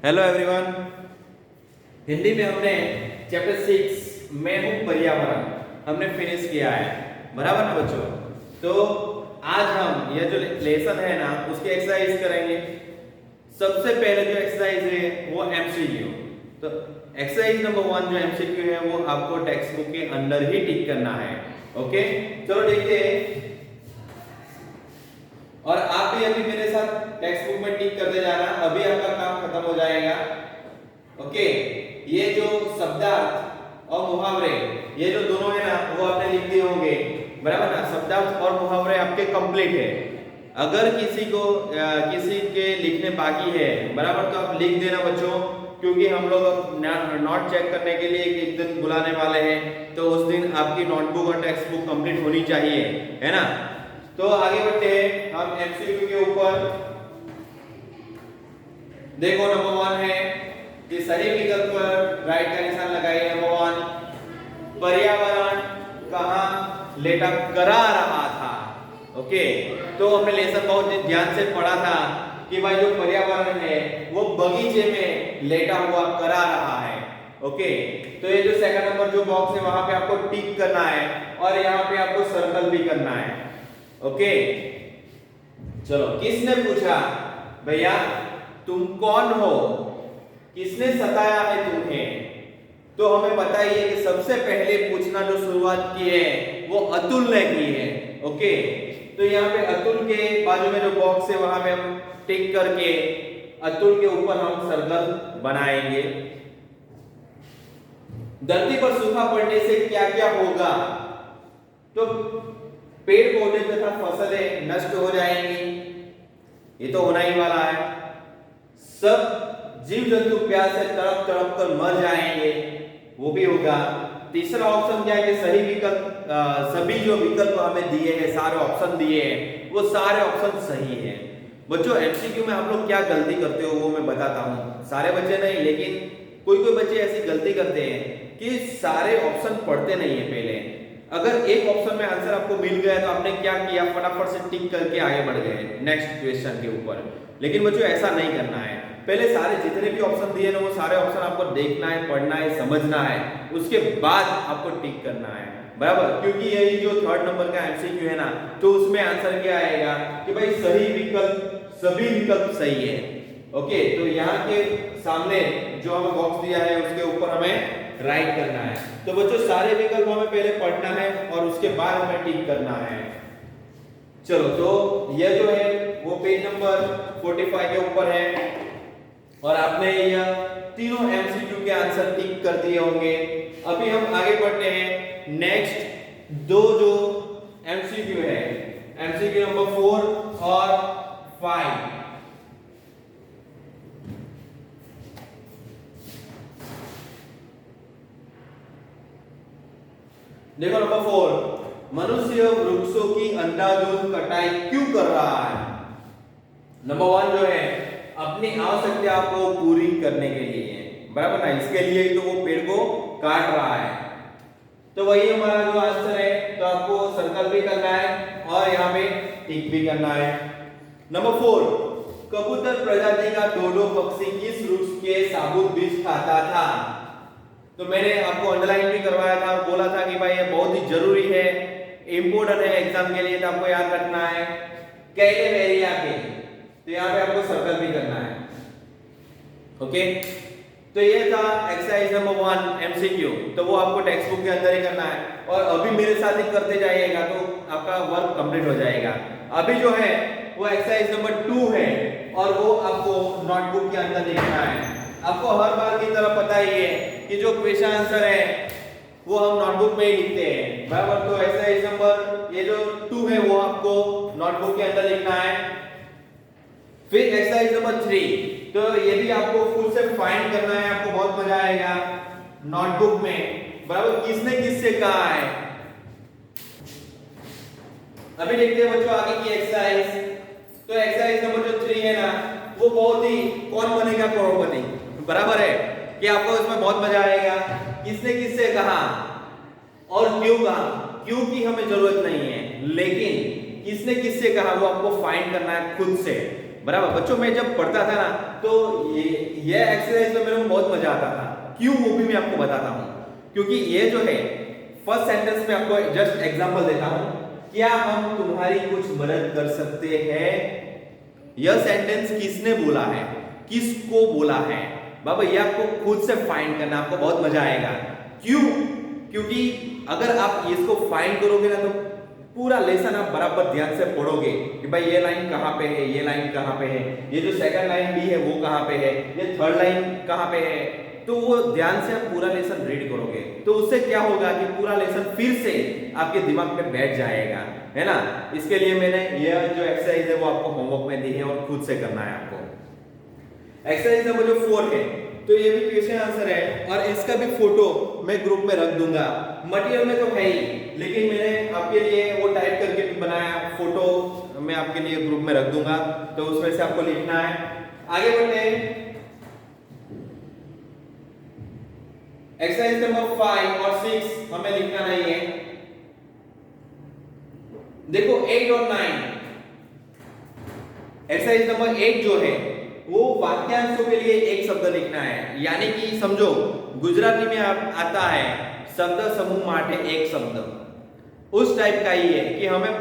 Hello everyone. Hindi में हमने chapter 6 मैं हूँ पर्यावरण हमने फिनिश किया है, बराबर ना बच्चों। तो आज हम ये जो लेसन है ना उसकी एक्सरसाइज करेंगे। सबसे पहले जो एक्सरसाइज है वो एमसीक्यू। तो एक्सरसाइज नंबर 1 जो एमसीक्यू है वो आपको टेक्स्ट बुक के अंदर ही टिक करना है। ओके, चलो देखते हैं। और आप भी अभी मेरे साथ टेक्स्ट बुक में टिक करते जाना, अभी आपका काम खत्म हो जाएगा। ओके, ये जो शब्दार्थ और मुहावरे ये जो दोनों है ना वो आपने लिख दिए होंगे, बराबर ना। शब्दार्थ और मुहावरे आपके कंप्लीट है। अगर किसी के लिखने बाकी है, बराबर, तो आप लिख देना बच्चों, क्योंकि हम लोग नोट चेक करने के लिए एक दिन बुलाने वाले हैं। तो उस दिन आपकी नोटबुक और टेक्स्ट बुक कंप्लीट होनी चाहिए, है ना। तो आगे बढ़ते हैं हम एमसीक्यू के ऊपर। देखो नंबर 1 है कि सही विकल्प पर राइट का निशान लगाइए। नंबर 1, पर्यावरण कहां लेटा करा रहा था। ओके, तो हमने लेसन बहुत ध्यान से पढ़ा था कि भाई जो पर्यावरण है वो बगीचे में लेटा हुआ करा रहा है। ओके, तो ये जो सेकंड नंबर जो बॉक्स है वहां पे आपको टिक करना है और यहाँ पे आपको सर्कल भी करना है। ओके, चलो। किसने पूछा भैया तुम कौन हो, किसने सताया है तुम्हें? तो हमें पता ही है कि सबसे पहले पूछना जो शुरुआत की है वो अतुल ने की है। ओके, तो यहाँ पे अतुल के बाजू में जो बॉक्स है वहां पे हम टिक करके अतुल के ऊपर हम सर्कल बनाएंगे। धरती पर सूखा पड़ने से क्या क्या होगा? तो पेड़ पौधे तथा फसलें नष्ट हो जाएंगी, ये तो होना ही वाला है। सब जीव जंतु प्यास से तड़प तड़प कर मर जाएंगे, वो भी होगा। तीसरा ऑप्शन क्या है कि सही विकल्प, सभी जो विकल्प हमें दिए हैं, सारे ऑप्शन दिए हैं, वो सारे ऑप्शन सही हैं। बच्चों एमसीक्यू में आप लोग क्या गलती करते हो वो मैं बताता हूँ। सारे बच्चे नहीं, लेकिन कोई कोई बच्चे ऐसी गलती करते हैं कि सारे ऑप्शन पढ़ते नहीं है पहले। अगर एक ऑप्शन में आंसर आपको मिल गया तो आपने क्या किया, फटाफट से टिक करके आगे बढ़ गए नेक्स्ट क्वेश्चन के ऊपर। लेकिन बच्चों ऐसा नहीं करना है। पहले सारे जितने भी ऑप्शन दिए ना वो सारे ऑप्शन आपको देखना है, पढ़ना है, समझना है, उसके बाद आपको टिक करना है, बराबर। क्योंकि यही जो थर्ड नंबर का एमसीक्यू है ना, तो उसमें आंसर क्या आएगा कि भाई सही विकल्प, सभी विकल्प सही है। ओके, तो यहाँ के सामने जो हमें बॉक्स दिया है उसके ऊपर हमें राइट करना है। तो बच्चों सारे विकल्प हमें पहले पढ़ना है और उसके बाद हमें टिक करना है। चलो, तो यह जो है वो पेज नंबर 45 के ऊपर है और आपने यह तीनों एमसीक्यू के आंसर टिक कर दिए होंगे। अभी हम आगे बढ़ते हैं। नेक्स्ट दो जो एमसीक्यू है, एमसीक्यू नंबर 4 और 5। देखो नंबर 4, मनुष्य वृक्षों की अंधाधुंध कटाई क्यों कर रहा है? नंबर 1 जो है अपनी आवश्यकता को पूरी करने के लिए, बराबर ना, इसके लिए ही तो वो पेड़ को काट रहा है। तो वही हमारा जो आंसर है, तो आपको सर्कल भी करना है और यहाँ पे टिक भी करना है। नंबर 4, कबूतर प्रजाति का डोडो पक्षी किस वृक्ष के साबुत बीज खाता था? तो मैंने आपको अंडरलाइन भी करवाया था, बोला था कि भाई ये बहुत ही जरूरी है, इंपोर्टेंट है एग्जाम के लिए, तो आपको याद रखना है। कैलेवेरिया के, तो यहाँ पे आपको सर्कल भी करना है। ओके, तो ये था एक्सरसाइज नंबर 1 एमसीक्यू। तो वो आपको टेक्स्ट बुक के अंदर ही करना है और अभी मेरे साथ ही करते जाइएगा तो आपका वर्क कंप्लीट हो जाएगा। अभी जो है वो एक्सरसाइज नंबर 2 है और वो आपको नोटबुक के अंदर लिखना है। आपको हर बार की तरह पता ही है कि जो क्वेश्चन आंसर है वो हम नोटबुक में ही लिखते हैं, बराबर। तो एक्सरसाइज नंबर ये जो 2 है वो आपको नोटबुक के अंदर लिखना है। फिर एक्सरसाइज नंबर 3, तो ये भी आपको खुद से फाइंड करना है, आपको बहुत मजा आएगा नोटबुक में, बराबर। किसने किससे कहा है? अभी देखते हैं बच्चों आगे की एक्सरसाइज। तो एक्सरसाइज नंबर जो 3 है ना वो बहुत ही कौन बनेगा करोड़पति, बराबर है, कि आपको इसमें बहुत मजा आएगा। किसने किससे कहा और क्यों कहा? क्यों की हमें जरूरत नहीं है, लेकिन किसने किससे कहा वो आपको फाइंड करना है खुद से, बराबर बच्चों, मैं जब पढ़ता था ना तो ये एक्सरसाइज में मेरे को बहुत मजा आता था। क्यों, वो भी मैं आपको बताता हूँ। क्योंकि ये जो है फर्स्ट सेंटेंस में आपको जस्ट एग्जांपल देता हूँ, क्या हम तुम्हारी कुछ मदद कर सकते हैं। यह सेंटेंस किसने बोला है, किसको बोला है बाबा, ये आपको खुद से फाइंड करना, आपको बहुत मजा आएगा। क्यों, क्योंकि अगर आप इसको फाइंड करोगे ना तो पूरा लेसन आप बराबर ध्यान से पढ़ोगे कि भाई ये लाइन कहाँ पे है, ये लाइन कहाँ पे है, ये जो सेकंड लाइन भी है वो कहाँ पे है, ये थर्ड लाइन कहाँ पे है, तो वो ध्यान से आप पूरा लेसन रीड करोगे तो उससे क्या होगा कि पूरा लेसन फिर से आपके दिमाग में बैठ जाएगा, है ना। इसके लिए मैंने यह जो एक्सरसाइज है वो आपको होमवर्क में दी है और खुद से करना है आपको। एक्सरसाइज नंबर जो 4 है तो ये भी क्वेश्चन आंसर है और इसका भी फोटो मैं ग्रुप में रख दूंगा। मटेरियल में तो है ही, लेकिन मैंने आपके लिए वो टाइप करके भी बनाया, फोटो मैं आपके लिए ग्रुप में रख दूंगा, तो उसमें से आपको लिखना है। आगे बढ़ते हैं। एक्सरसाइज नंबर 5 और 6 हमें लिखना नहीं है। देखो 8 और 9, एक्सरसाइज नंबर 8 जो है वो वाक्यांशों के लिए एक शब्द लिखना है, यानी कि समझो गुजराती में आता है शब्द समूह माटे एक शब्द, उस टाइप का ही है कि हमें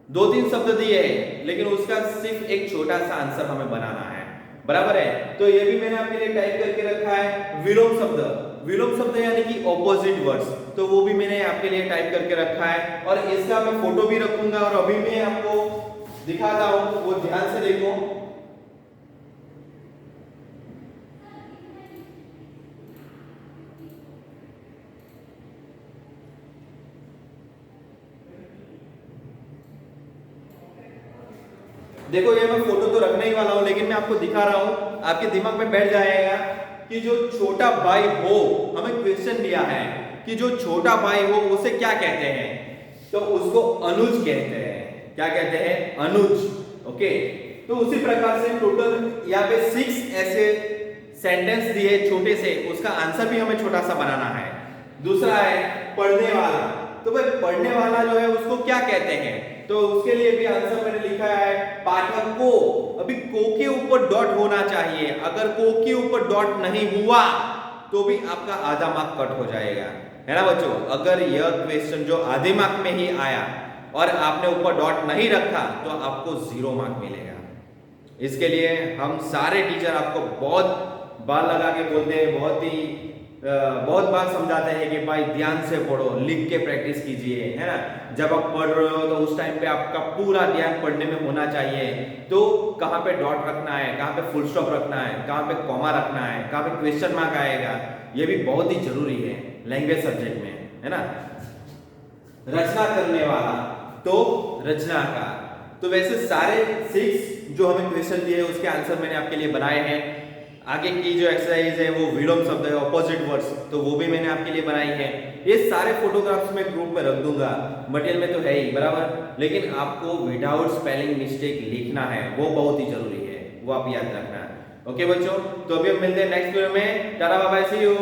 2-3 शब्द दिए हैं लेकिन उसका सिर्फ एक छोटा सा आंसर हमें बनाना है, बराबर है। तो ये भी मैंने आपके लिए टाइप करके रखा है विलोम शब्द। विलोम शब्द यानी कि ऑपोजिट वर्ड्स, तो वो भी मैंने आपके लिए टाइप करके रखा है और इसका मैं फोटो भी रखूंगा और अभी मैं आपको दिखाता हूं, वो ध्यान से देखो। देखो ये मैं फोटो तो रखने ही वाला हूं लेकिन मैं आपको दिखा रहा हूं, आपके दिमाग में बैठ जाएगा कि जो छोटा भाई हो, हमें क्वेश्चन दिया है कि जो छोटा भाई हो उसे क्या कहते हैं, तो उसको अनुज कहते हैं। क्या कहते हैं, अनुज। ओके, तो उसी प्रकार से टोटल यहाँ पे 6 ऐसे सेंटेंस दिए छोटे से, उसका आंसर भी हमें छोटा सा बनाना है। दूसरा है पढ़ने वाला, तो भाई पढ़ने वाला जो है उसको क्या कहते हैं, तो उसके लिए भी आंसर मैंने लिखा है पाठक को। अभी को के ऊपर डॉट होना चाहिए, अगर को के ऊपर डॉट नहीं हुआ तो भी आपका आधा मार्क कट हो जाएगा, है ना बच्चों। अगर यह क्वेश्चन जो आधे मार्क में ही आया और आपने ऊपर डॉट नहीं रखा तो आपको 0 मार्क मिलेगा। इसके लिए हम सारे टीचर आपको बहुत बार लगा के बोलते हैं, बहुत बार समझाते हैं कि भाई ध्यान से पढ़ो, लिख के प्रैक्टिस कीजिए, है ना। जब आप पढ़ रहे हो तो उस टाइम पे आपका पूरा ध्यान पढ़ने में होना चाहिए। तो कहाँ पे डॉट रखना है, कहाँ पे फुल स्टॉप रखना है, कहाँ पे कॉमा रखना है, कहाँ पे क्वेश्चन मार्क आएगा, ये भी बहुत ही जरूरी है लैंग्वेज सब्जेक्ट में, है ना। रचना करने वाला, तो रचनाकार। तो वैसे सारे 6 जो हमें क्वेश्चन दिए उसके आंसर मैंने आपके लिए बनाए हैं। आगे की जो एक्सरसाइज है वो विलोम शब्द है, ऑपोजिट वर्ड्स, तो वो भी मैंने आपके लिए बनाई है। ये सारे फोटोग्राफ्स मैं ग्रुप में रख दूंगा, मटेरियल में तो है ही, बराबर, लेकिन आपको विदाउट स्पेलिंग मिस्टेक लिखना है, वो बहुत ही जरूरी है, वो आप याद रखना है। ओके बच्चों, तो अभी हम मिलते हैं नेक्स्ट वीडियो में। Tata bye bye, see you.